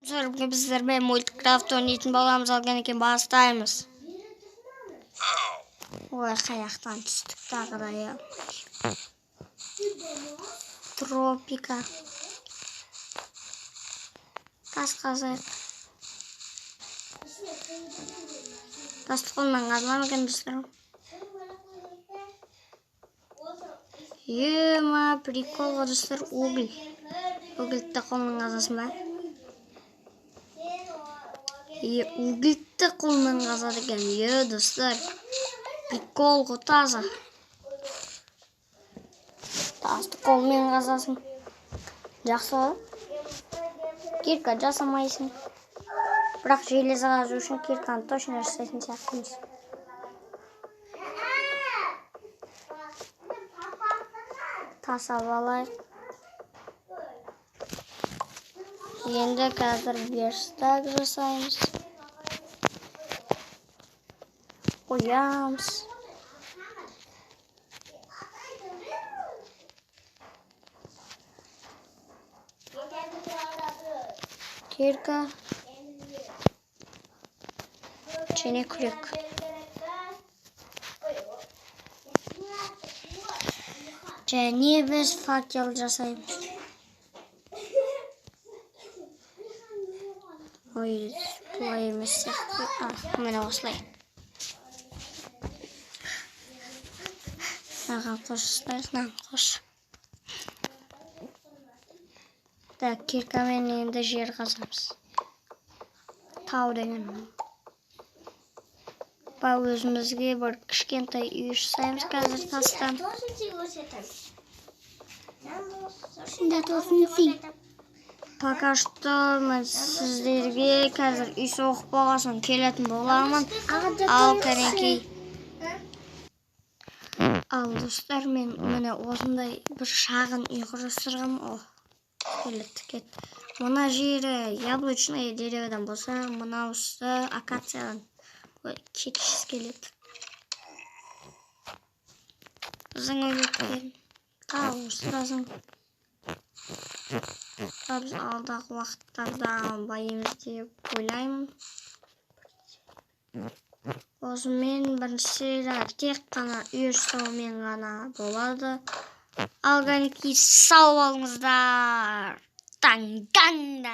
Бүгін біздермен Minecraft ойнайтын боламыз, алғаннан бастаймыз. Ой, қаяқтан түстік тағы да я. Тропика. Тас қазайық. Тасты қолмен қазылам екен достарым. Ема, прикол ғой достар, уголь. Угольді қолмен қазасын ба? Угольді қолмен қазады екен, достар. Прикол ғой таза. Тасты қолмен қазасын. Жақсы ғой. Кирка жасамайсың. Бірақ железі қазу үшін кирканы точно жасайтын сияқтымыз. Тас алайық. Енді қазір верстак жасаймыз. Қоямыз. Кирка. Және күрек. Және біз факел жасаймыз. Ой, бұлай емес сияқты. Мені осылай. Наған қосыстайық, наған қос. Так, киркамен енді жер қазамыз. Тау деген. Ба өзімізге бір кішкентай үй жасаймыз қазір тастан. Пока что мен сіздерге қазір үй соғып болғасын келетін боламын. Ал кәнекей. Ал достар, мен міне осындай бір шағын үй құрастырғам. Келетті кет. Мына жері яблочный дереведен болса, мына ұсты акациядан кекшіз келеді. Біздің өйлеткен қауыстыразың. Біз алдағы уақыттарда байымыз деп ойлаймын. Осымен біріншілер тек қана үй ұстаумен ғана болады. Алғаннан кейін сау болыңыздар. Таңдаңдар.